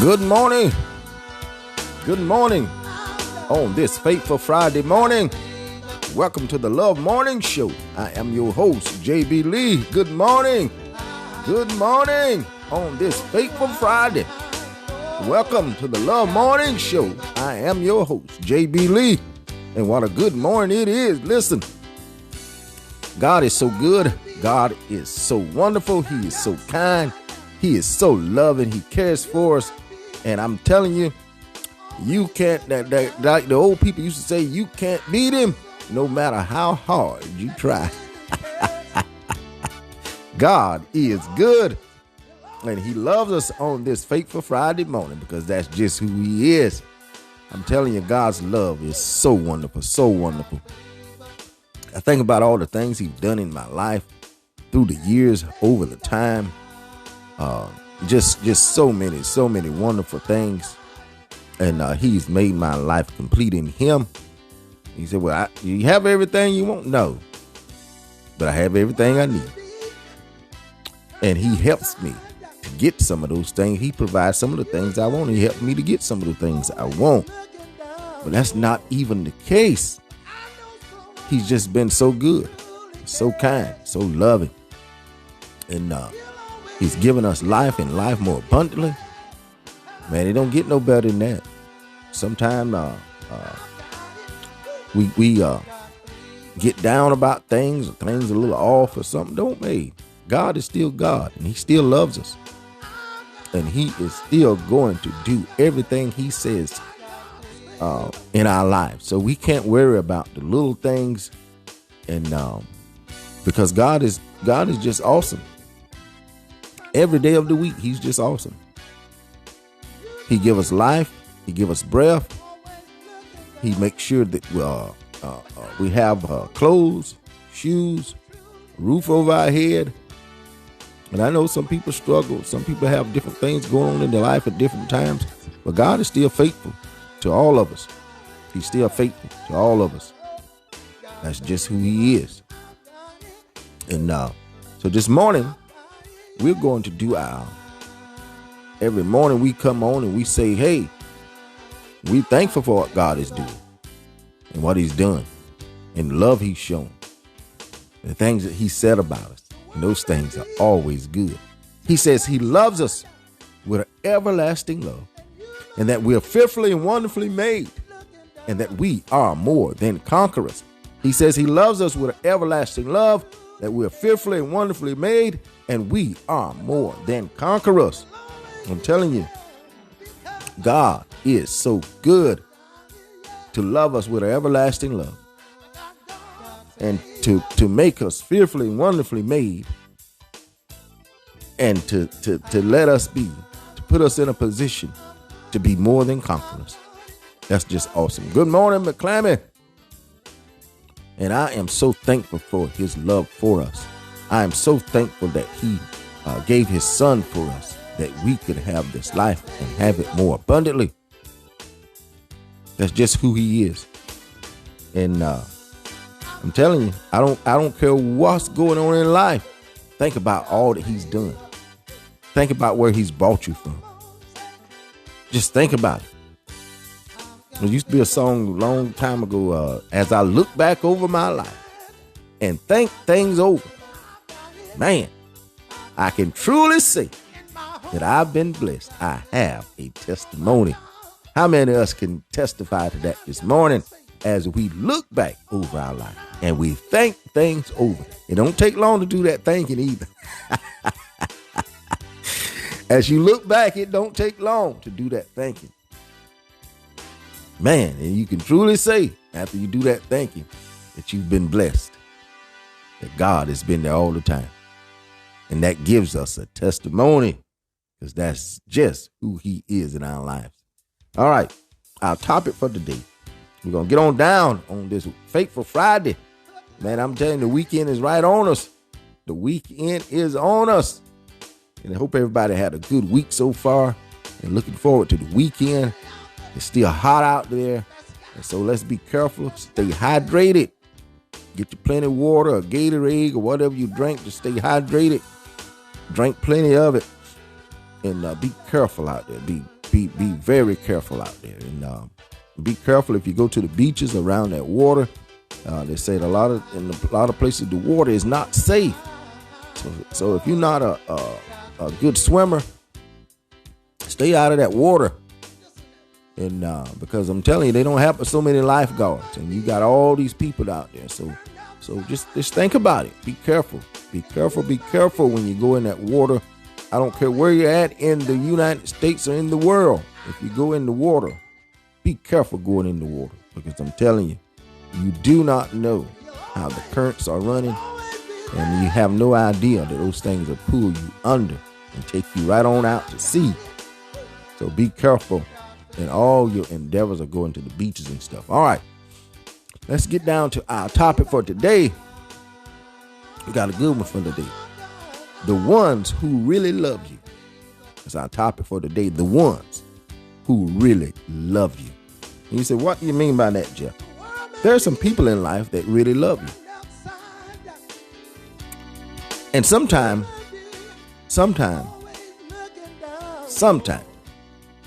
Good morning. Good morning on this fateful Friday morning. Welcome to the Love Morning Show. I am your host, JB Lee. Good morning. Good morning on this fateful Friday. Welcome to the Love Morning Show. I am your host, JB Lee. And what a good morning it is. Listen, God is so good. God is so wonderful. He is so kind. He is so loving. He cares for us. And I'm telling you, you can't, like the old people used to say, you can't beat him no matter how hard you try. God is good. And he loves us on this fateful Friday morning because that's just who he is. I'm telling you, God's love is so wonderful, so wonderful. I think about all the things he's done in my life through the years, over the time. Just so many wonderful things. And he's made my life complete in him. He said, well, you have everything you want? No. But I have everything I need. And he helps me to get some of those things. He provides some of the things I want. He helped me to get some of the things I want. But that's not even the case. He's just been so good, so kind, so loving. And he's given us life and life more abundantly. Man, it don't get no better than that. Sometimes we get down about things, or things a little off or something. Don't we? God is still God, and he still loves us. And he is still going to do everything he says in our lives. So we can't worry about the little things, and because God is just awesome. Every day of the week, he's just awesome. He give us life. He give us breath. He makes sure that we have clothes, shoes, roof over our head. And I know some people struggle. Some people have different things going on in their life at different times. But God is still faithful to all of us. He's still faithful to all of us. That's just who he is. And so this morning, we're going to do every morning we come on and we say, hey, we're thankful for what God is doing and what he's done and the love he's shown. The things that he said about us. And those things are always good. He says he loves us with an everlasting love, and that we're fearfully and wonderfully made, and that we are more than conquerors. He says he loves us with an everlasting love, that we're fearfully and wonderfully made, and we are more than conquerors. I'm telling you, God is so good to love us with an everlasting love, and to make us fearfully and wonderfully made, and to let us be, to put us in a position to be more than conquerors. That's just awesome. Good morning, McClammy. And I am so thankful for his love for us. I am so thankful that he gave his son for us, that we could have this life and have it more abundantly. That's just who he is. And I'm telling you, I don't care what's going on in life. Think about all that he's done. Think about where he's brought you from. Just think about it. There used to be a song a long time ago, as I look back over my life and think things over, man, I can truly say that I've been blessed. I have a testimony. How many of us can testify to that this morning as we look back over our life and we think things over? It don't take long to do that thinking either. As you look back, it don't take long to do that thinking. Man, and you can truly say after you do that thinking that you've been blessed, that God has been there all the time. And that gives us a testimony, because that's just who he is in our lives. All right, our topic for today, we're going to get on down on this fateful Friday. Man, I'm telling you, the weekend is right on us. The weekend is on us. And I hope everybody had a good week so far and looking forward to the weekend. It's still hot out there. And so let's be careful. Stay hydrated. Get you plenty of water or Gatorade or whatever you drink to stay hydrated. Drink plenty of it. And be careful out there. Be be very careful out there, and be careful if you go to the beaches around that water. They say in a lot of places the water is not safe. So if you're not a good swimmer, stay out of that water. And because I'm telling you, they don't have so many lifeguards, and you got all these people out there. So just think about it. Be careful. Be careful when you go in that water. I don't care where you're at in the United States or in the world. If you go in the water, be careful going in the water, because I'm telling you, you do not know how the currents are running, and you have no idea that those things will pull you under and take you right on out to sea. So be careful in all your endeavors of going to the beaches and stuff. All right, let's get down to our topic for today. We got a good one for today. The ones who really love you. That's our topic for today. The ones who really love you. And you say, what do you mean by that, Jeff? There are some people in life that really love you. And sometimes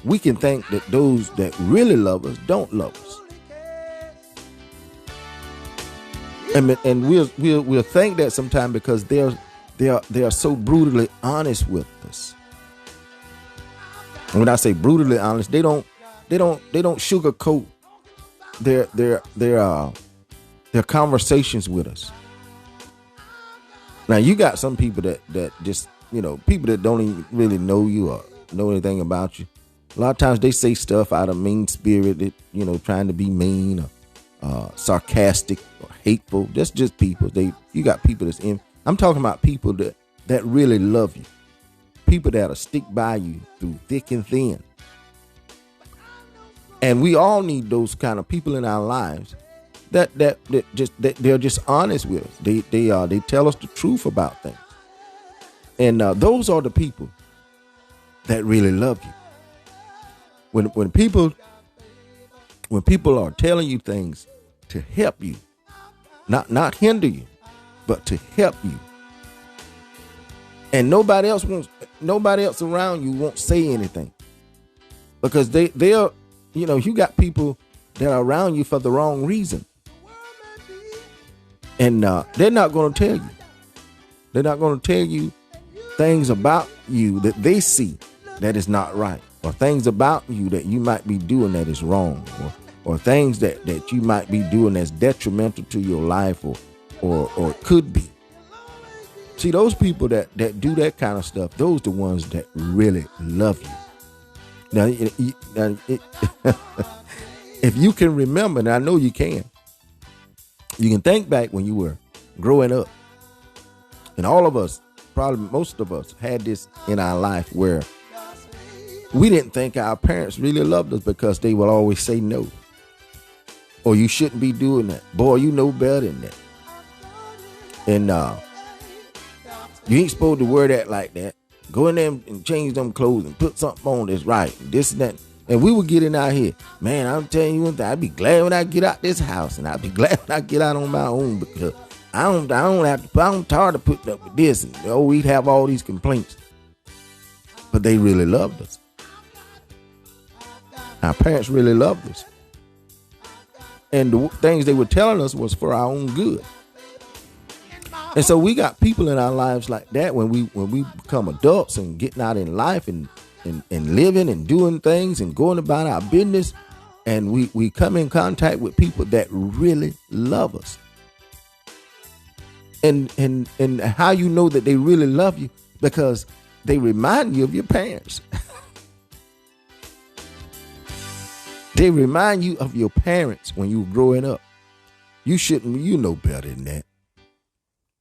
we can think that those that really love us don't love us. And we'll think that sometimes because they are so brutally honest with us. And when I say brutally honest, they don't sugarcoat their conversations with us. Now you got some people that just, people that don't even really know you or know anything about you. A lot of times they say stuff out of mean spirit, that, trying to be mean or sarcastic or hateful. That's just people. You got people that's in. I'm talking about people that really love you. People that'll stick by you through thick and thin. And we all need those kind of people in our lives that they're just honest with us. They tell us the truth about things. And those are the people that really love you. When people are telling you things to help you, not hinder you, but to help you. And nobody else around you won't say anything, because they're you got people that are around you for the wrong reason, and they're not going to tell you. They're not going to tell you things about you that they see that is not right, or things about you that you might be doing that is wrong, or things that you might be doing that's detrimental to your life, or it could be. See, those people that do that kind of stuff, those the ones that really love you. Now, if you can remember, and I know you can think back when you were growing up. And all of us, probably most of us, had this in our life where we didn't think our parents really loved us because they would always say no. Or you shouldn't be doing that. Boy, you know better than that. And you ain't supposed to wear that like that. Go in there and change them clothes and put something on that's right. This and that. And we were getting out here. Man, I'm telling you one thing. I'd be glad when I get out this house. And I'd be glad when I get out on my own, because I don't have to, I'm tired of putting up with this. And we'd have all these complaints. But they really loved us. Our parents really loved us. And the things they were telling us was for our own good. And so we got people in our lives like that when we become adults and getting out in life and living and doing things and going about our business, and we come in contact with people that really love us. And how you know that they really love you? Because they remind you of your parents. They remind you of your parents when you were growing up. You know better than that.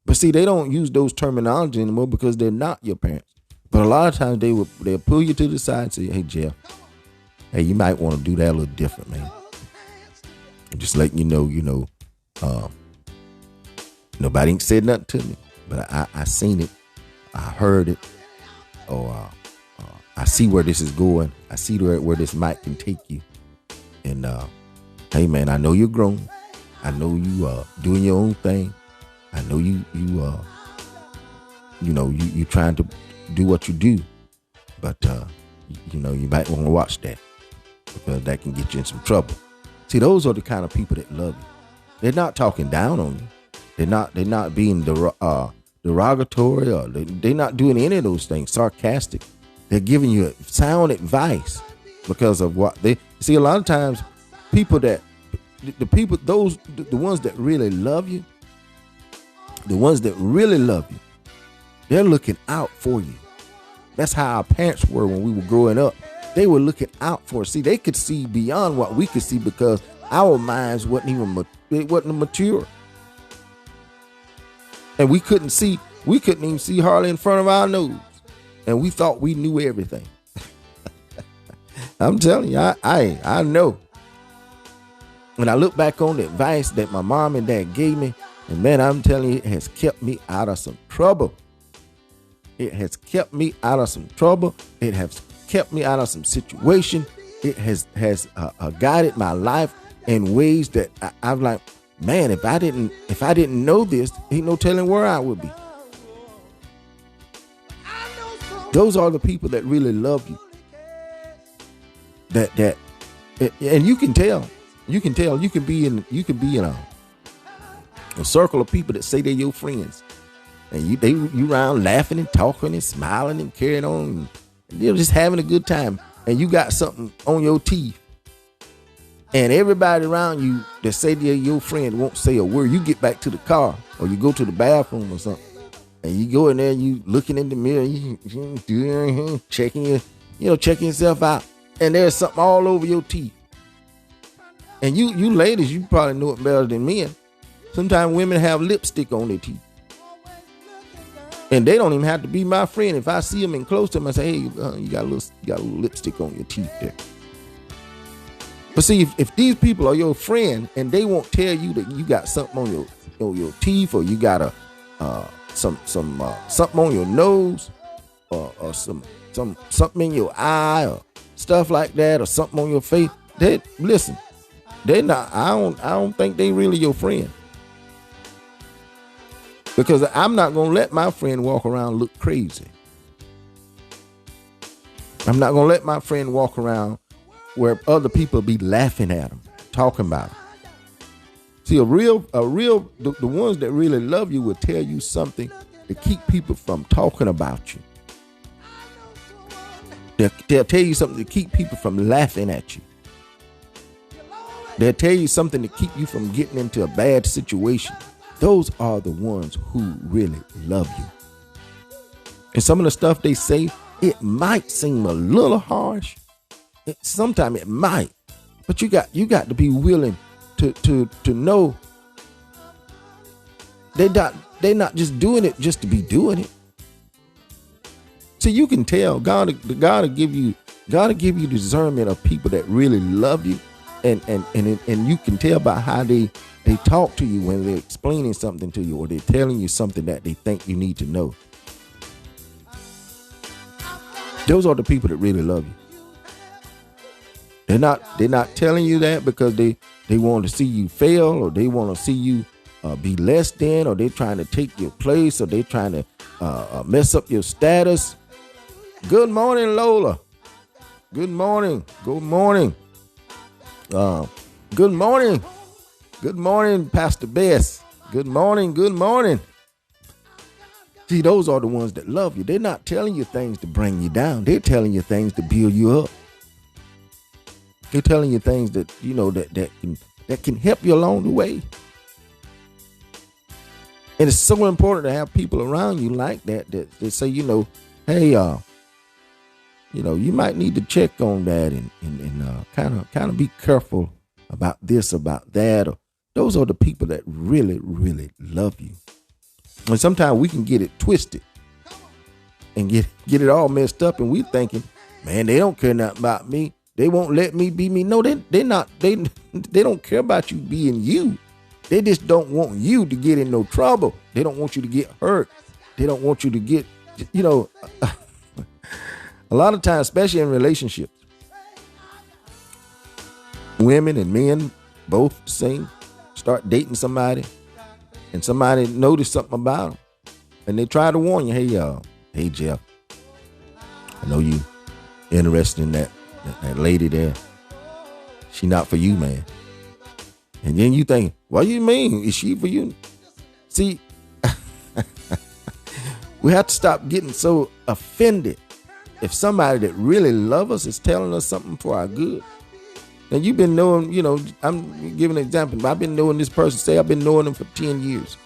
But see, they don't use those terminology anymore because they're not your parents. But a lot of times they'll pull you to the side and say, hey, Jeff, hey, you might want to do that a little different, man. And just letting you know, nobody ain't said nothing to me, but I seen it. I heard it. Or I see where this is going. I see where this mic can take you. And hey, man, I know you're grown. I know you doing your own thing. I know you trying to do what you do, but you might want to watch that, because that can get you in some trouble. See, those are the kind of people that love you. They're not talking down on you. They're not being derogatory, or they're not doing any of those things, sarcastic. They're giving you sound advice because of what they see. A lot of times, people that the ones that really love you, they're looking out for you. That's how our parents were when we were growing up. They were looking out for us. See, they could see beyond what we could see because our minds wasn't even mature. And we couldn't even see hardly in front of our nose. And we thought we knew everything. I'm telling you, I know. When I look back on the advice that my mom and dad gave me, and man, I'm telling you, it has kept me out of some trouble. It has kept me out of some trouble. It has kept me out of some situation. It has guided my life in ways that I'm like, man, if I didn't know this, ain't no telling where I would be. Those are the people that really love you. And you can tell. You can be in a circle of people that say they're your friends, and you around laughing and talking and smiling and carrying on, and they're just having a good time, and you got something on your teeth, and everybody around you that say they're your friend won't say a word. You get back to the car, or you go to the bathroom or something, and you go in there and you looking in the mirror, you checking yourself out, and there's something all over your teeth. And you ladies, you probably know it better than men. Sometimes women have lipstick on their teeth. And they don't even have to be my friend. If I see them and close to them, I say, hey, you got a little lipstick on your teeth there. But see, if these people are your friend and they won't tell you that you got something on your teeth, or you got something on your nose, or something in your eye, or stuff like that, or something on your face, listen. They're not. I don't think they really your friend, because I'm not gonna let my friend walk around look crazy. I'm not gonna let my friend walk around where other people be laughing at him, talking about him. See, the ones that really love you will tell you something to keep people from talking about you. They'll tell you something to keep people from laughing at you. They'll tell you something to keep you from getting into a bad situation. Those are the ones who really love you. And some of the stuff they say, it might seem a little harsh. Sometimes it might. But you got to be willing to know they're not just doing it just to be doing it. See, you can tell God will give you discernment of people that really love you. And you can tell by how they talk to you when they're explaining something to you, or they're telling you something that they think you need to know. Those are the people that really love you. They're not telling you that because they want to see you fail, or they want to see you be less than, or they're trying to take your place, or they're trying to mess up your status. Good morning, Lola. Good morning. Good morning. Good morning. Good morning, Pastor Bess. Good morning. Good morning. See, those are the ones that love you. They're not telling you things to bring you down. They're telling you things to build you up. They're telling you things that, that can help you along the way. And it's so important to have people around you like that say, hey, you might need to check on that and kind of be careful about this, about that. Or those are the people that really, really love you. And sometimes we can get it twisted and get it all messed up, and we thinking, man, they don't care nothing about me. They won't let me be me. No, they're not. They don't care about you being you. They just don't want you to get in no trouble. They don't want you to get hurt. They don't want you to get, a lot of times, especially in relationships, women and men both start dating somebody, and somebody notice something about them, and they try to warn you, hey Jeff, I know you interested in that lady there. She not for you, man. And then you think, what do you mean? Is she for you? See, we have to stop getting so offended if somebody that really loves us is telling us something for our good. And you've been knowing, I'm giving an example. I've been knowing this person. Say I've been knowing them for 10 years.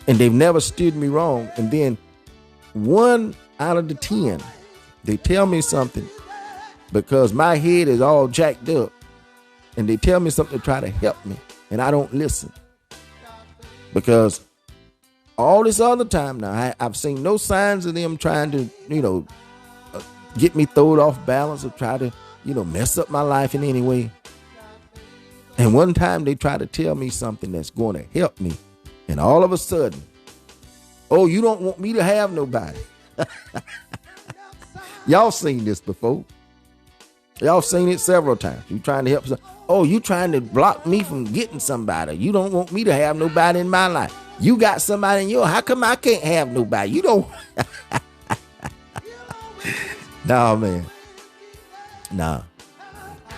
And they've never steered me wrong. And then 1 out of the 10, they tell me something because my head is all jacked up. And they tell me something to try to help me. And I don't listen. Because all this other time now, I've seen no signs of them trying to, get me thrown off balance or try to, mess up my life in any way. And one time they try to tell me something that's going to help me. And all of a sudden, oh, you don't want me to have nobody. Y'all seen this before. Y'all seen it several times. You trying to help some. Oh, you trying to block me from getting somebody. You don't want me to have nobody in my life. You got somebody in your. How come I can't have nobody? You don't. Nah, man. Nah.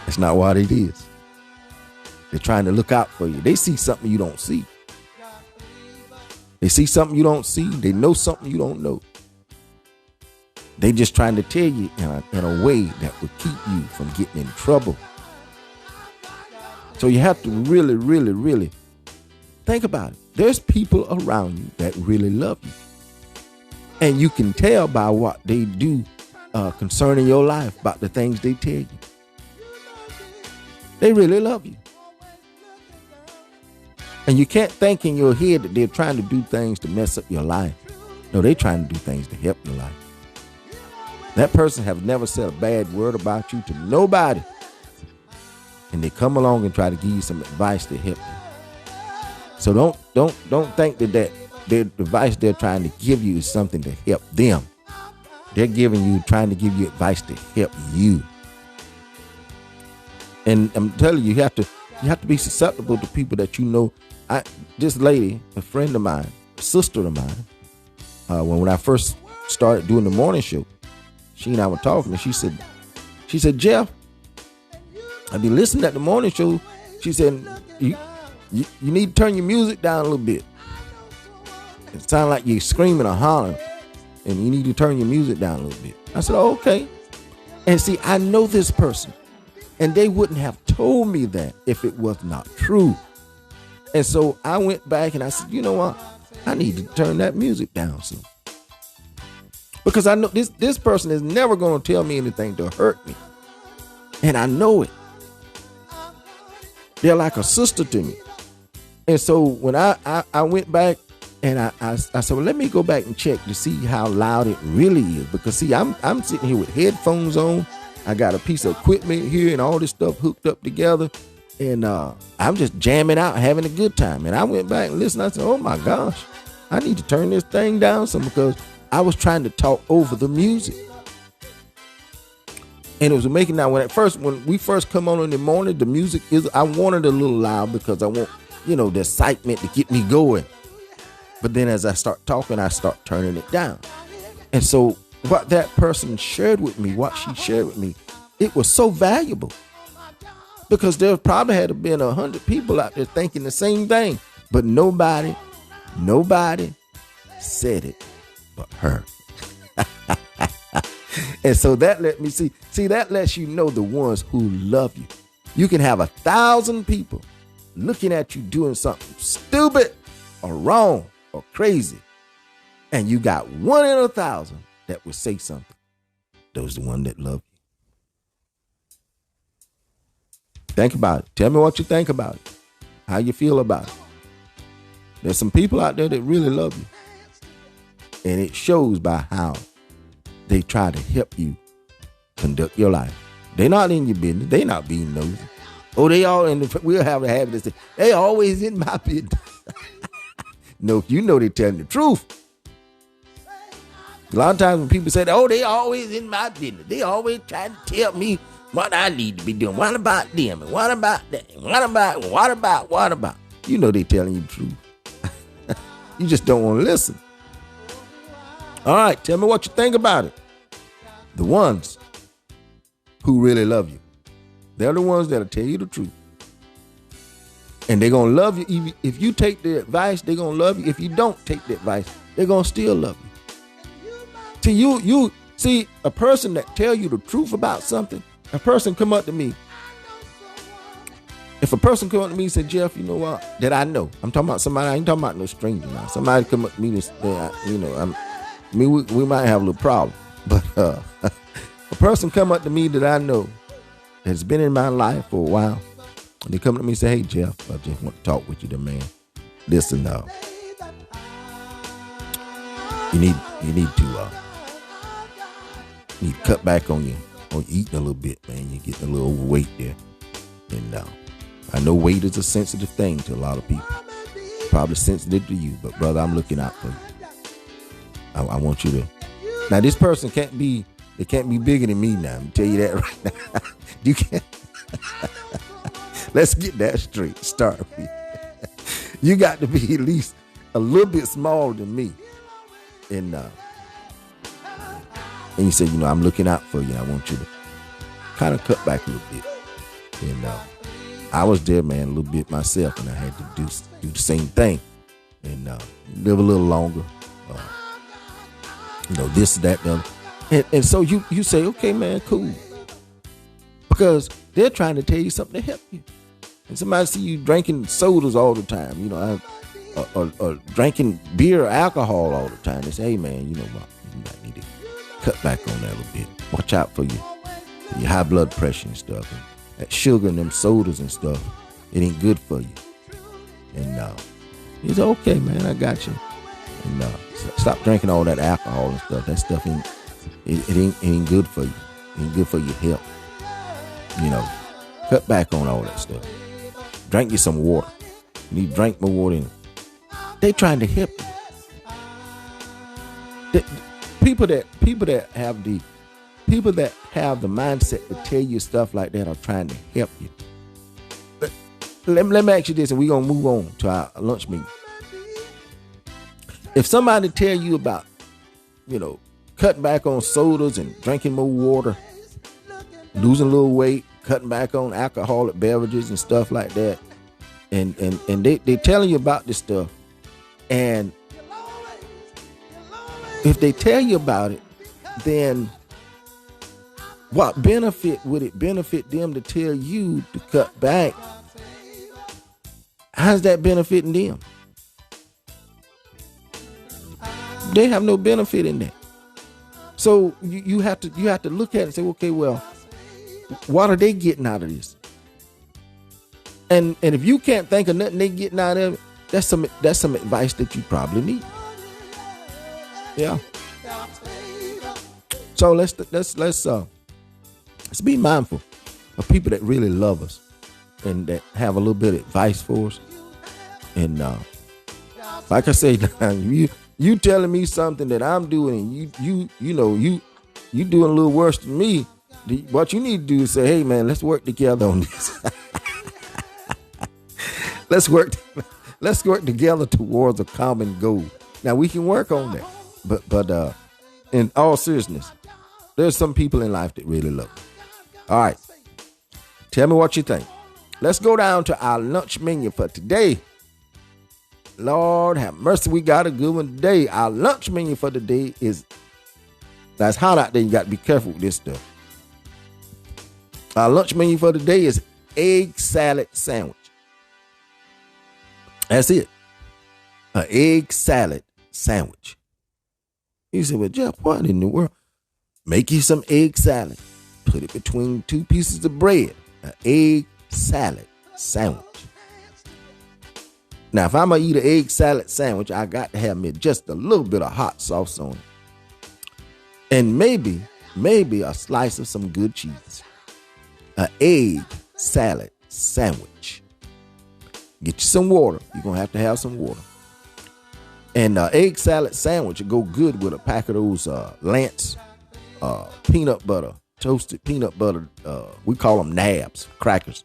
That's not what it is. They're trying to look out for you. They see something you don't see. They see something you don't see. They know something you don't know. They just trying to tell you in a way that will keep you from getting in trouble. So you have to really, really, really think about it. There's people around you that really love you. And you can tell by what they do concerning your life, about the things they tell you. They really love you. And you can't think in your head that they're trying to do things to mess up your life. No, they're trying to do things to help your life. That person have never said a bad word about you to nobody. And they come along and try to give you some advice to help you. So don't think that the advice they're trying to give you is something to help them. They're trying to give you advice to help you. And I'm telling you, you have to be susceptible to people that you know. This lady, a friend of mine, a sister of mine, when I first started doing the morning show, she and I were talking, and she said, Jeff, I've been listening at the morning show. She said, you need to turn your music down a little bit. It sounds like you're screaming or hollering, and you need to turn your music down a little bit. I said, oh, okay. And see, I know this person, and they wouldn't have told me that if it was not true. And so I went back and I said, you know what? I need to turn that music down some. Because I know this person is never going to tell me anything to hurt me. And I know it. They're like a sister to me. And so when I went back and I said, well, let me go back and check to see how loud it really is. Because see, I'm sitting here with headphones on. I got a piece of equipment here and all this stuff hooked up together. And I'm just jamming out, having a good time. And I went back and listened. I said, oh my gosh, I need to turn this thing down some, because I was trying to talk over the music. And it was making that when we first come on in the morning, the music I wanted a little loud because I want, the excitement to get me going. But then as I start talking, I start turning it down. And so what that person shared with me, it was so valuable. Because there probably had been 100 people out there thinking the same thing. But nobody said it but her. And so that let me see, that lets you know the ones who love you. You can have 1,000 people looking at you doing something stupid or wrong or crazy. And you got 1 in 1,000 that will say something. Those are the ones that love you. Think about it. Tell me what you think about it. How you feel about it. There's some people out there that really love you. And it shows by how they try to help you conduct your life. They're not in your business. They're not being nosy. Oh, we'll have a habit to say, they always in my business. No, you know they're telling the truth. A lot of times when people say, oh, they always in my business. They always trying to tell me what I need to be doing. What about them? And what about that? What about? You know they telling you the truth. You just don't want to listen. All right, tell me what you think about it. The ones who really love you. They're the ones that'll tell you the truth. And they're going to love you. If you take the advice, they're going to love you. If you don't take the advice, they're going to still love you. See, a person that tell you the truth about something, a person come up to me. If a person come up to me and say, Jeff, you know what, that I know. I'm talking about somebody, I ain't talking about no stranger now. Somebody come up to me and say, we might have a little problem. But a person come up to me that I know that's been in my life for a while. And they come to me and say, hey, Jeff, I just want to talk with you, the man. Listen now. You need to cut back on eating a little bit, man. You're getting a little overweight there. And I know weight is a sensitive thing to a lot of people. Probably sensitive to you, but brother, I'm looking out for you. I want you to. Now this person can't be bigger than me now. I'm tell you that right now. You can't. Let's get that straight. Start with you. Got to be at least a little bit smaller than me. And you say, I'm looking out for you. I want you to kind of cut back a little bit. And I was there, man, a little bit myself, and I had to do the same thing and live a little longer. This, that, the other. And so you say, okay, man, cool. Because they're trying to tell you something to help you. And somebody see you drinking sodas all the time, or drinking beer or alcohol all the time. They say, hey, man, you know what? You might need to cut back on that a little bit. Watch out for your high blood pressure and stuff. And that sugar and them sodas and stuff, it ain't good for you. And he said, okay, man, I got you. And stop drinking all that alcohol and stuff. That stuff ain't good for you. It ain't good for your health. Cut back on all that stuff. Drink you some water. You need to drink more water. They trying to help you. People that have the mindset to tell you stuff like that are trying to help you. But let me ask you this, and we're gonna move on to our lunch meeting. If somebody tell you about, cutting back on sodas and drinking more water, losing a little weight, cutting back on alcoholic beverages and stuff like that, and they telling you about this stuff, and if they tell you about it, then what benefit would it benefit them to tell you to cut back? How's that benefiting them? They have no benefit in that. So you have to look at it and say, okay, well, what are they getting out of this? And if you can't think of nothing they getting out of it, that's some advice that you probably need. Yeah. So let's be mindful of people that really love us and that have a little bit of advice for us. And like I say, you telling me something that I'm doing, and you doing a little worse than me. What you need to do is say, hey man, let's work together on this. Let's work together towards a common goal. Now we can work on that, but in all seriousness, there's some people in life that really love you. All right, tell me what you think. Let's go down to our lunch menu for today. Lord have mercy, we got a good one today. Our lunch menu for today that's hot out there. You got to be careful with this stuff. Our lunch menu for today is egg salad sandwich. That's it. An egg salad sandwich. You say, well, Jeff, what in the world? Make you some egg salad. Put it between two pieces of bread. An egg salad sandwich. Now, if I'm going to eat an egg salad sandwich, I got to have me just a little bit of hot sauce on it. And maybe a slice of some good cheese. An egg salad sandwich. Get you some water. You're going to have some water. And egg salad sandwich will go good with a pack of those Lance peanut butter, toasted peanut butter. We call them nabs, crackers.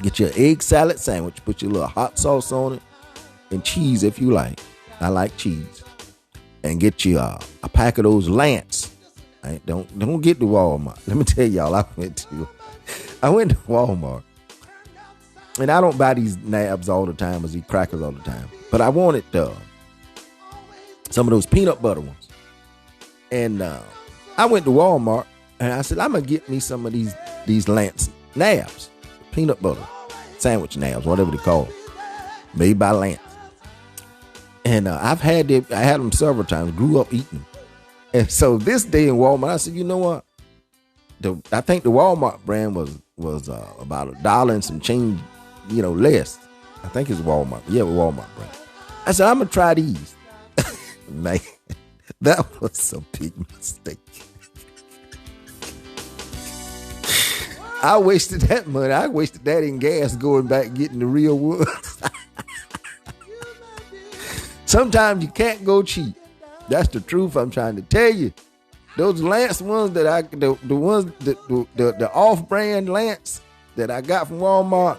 Get your egg salad sandwich, put your little hot sauce on it, and cheese if you like. I like cheese. And get you a pack of those Lance Don't get to Walmart. Let me tell y'all, I went to Walmart, and I don't buy these nabs all the time, or these crackers all the time, but I wanted some of those peanut butter ones, and I went to Walmart and I said, I'm gonna get me some of these Lance nabs, peanut butter sandwich nabs, whatever they call them, made by Lance. And I had them several times, grew up eating them. And so this day in Walmart, I said, you know what? I think the Walmart brand was about $1 and some change, less. I think it's Walmart. Yeah, Walmart brand. I said, I'm gonna try these. Man, that was a big mistake. I wasted that money. I wasted that in gas going back getting the real ones. Sometimes you can't go cheap. That's the truth I'm trying to tell you. Those Lance ones the off-brand Lance that I got from Walmart,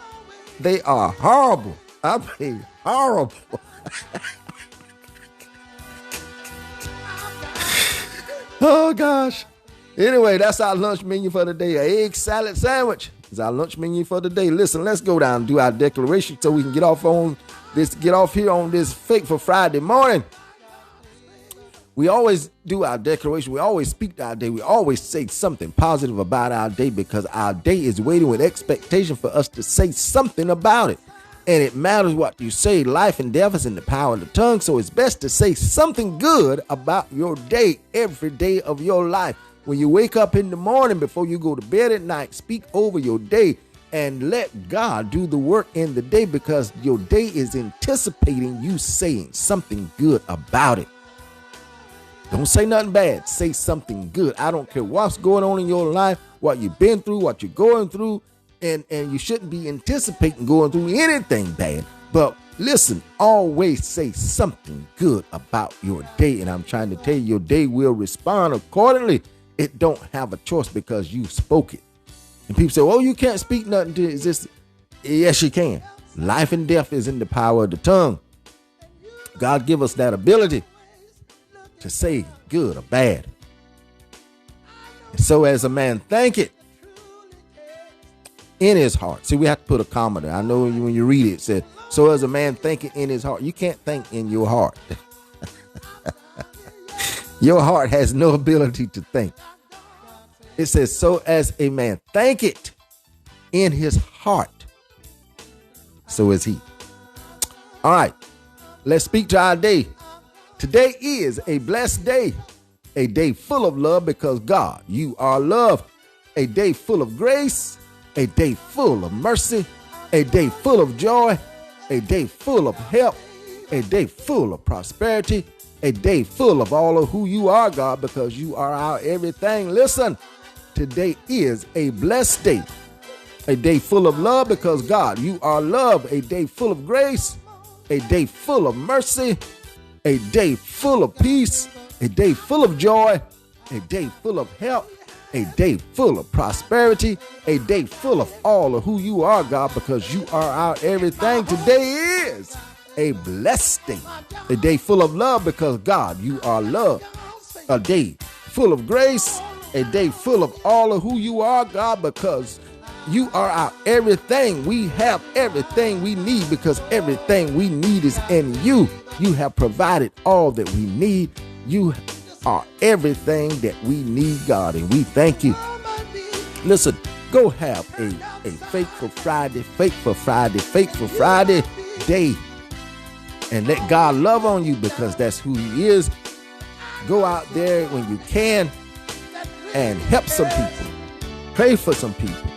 they are horrible. I mean, horrible. Oh, gosh. Anyway, that's our lunch menu for the day. An egg salad sandwich is our lunch menu for the day. Listen, let's go down and do our declaration so we can get off here on this Faithful Friday morning. We always do our declaration. We always speak to our day. We always say something positive about our day because our day is waiting with expectation for us to say something about it. And it matters what you say. Life and death is in the power of the tongue. So it's best to say something good about your day every day of your life. When you wake up in the morning before you go to bed at night, speak over your day and let God do the work in the day because your day is anticipating you saying something good about it. Don't say nothing bad. Say something good. I don't care what's going on in your life, what you've been through, what you're going through, and you shouldn't be anticipating going through anything bad. But listen, always say something good about your day. And I'm trying to tell you, your day will respond accordingly. It don't have a choice because you spoke it. And people say, oh, you can't speak nothing to exist. Yes, you can. Life and death is in the power of the tongue. God give us that ability to say good or bad. And so as a man thinketh in his heart. See, we have to put a comma there. I know when you read it, it says, so as a man thinketh in his heart. You can't think in your heart. Your heart has no ability to think. It says, so as a man thinketh in his heart, so is he. All right, let's speak to our day. Today is a blessed day, a day full of love because God, you are love, a day full of grace, a day full of mercy, a day full of joy, a day full of help, a day full of prosperity, a day full of all of who you are, God, because you are our everything. Listen, today is a blessed day, a day full of love because God, you are love, a day full of grace, a day full of mercy, a day full of peace, a day full of joy, a day full of help, a day full of prosperity, a day full of all of who you are, God, because you are our everything. Today is a blessed day, a day full of love because God, you are love, a day full of grace, a day full of all of who you are, God, because you are our everything. We have everything we need because everything we need is in you. You have provided all that we need. You are everything that we need, God, and we thank you. Listen, go have a faithful Friday day, and let God love on you because that's who he is. Go out there when you can and help some people. Pray for some people.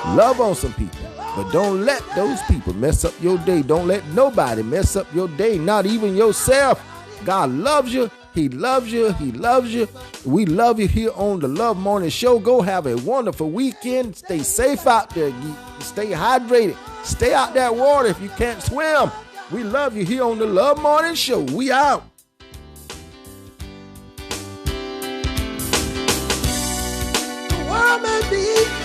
Love on some people. But don't let those people mess up your day. Don't let nobody mess up your day, not even yourself. God loves you. He loves you. He loves you. We love you here on the Love Morning Show. Go have a wonderful weekend. Stay safe out there. Stay hydrated. Stay out that water if you can't swim. We love you here on the Love Morning Show. We out. The world may be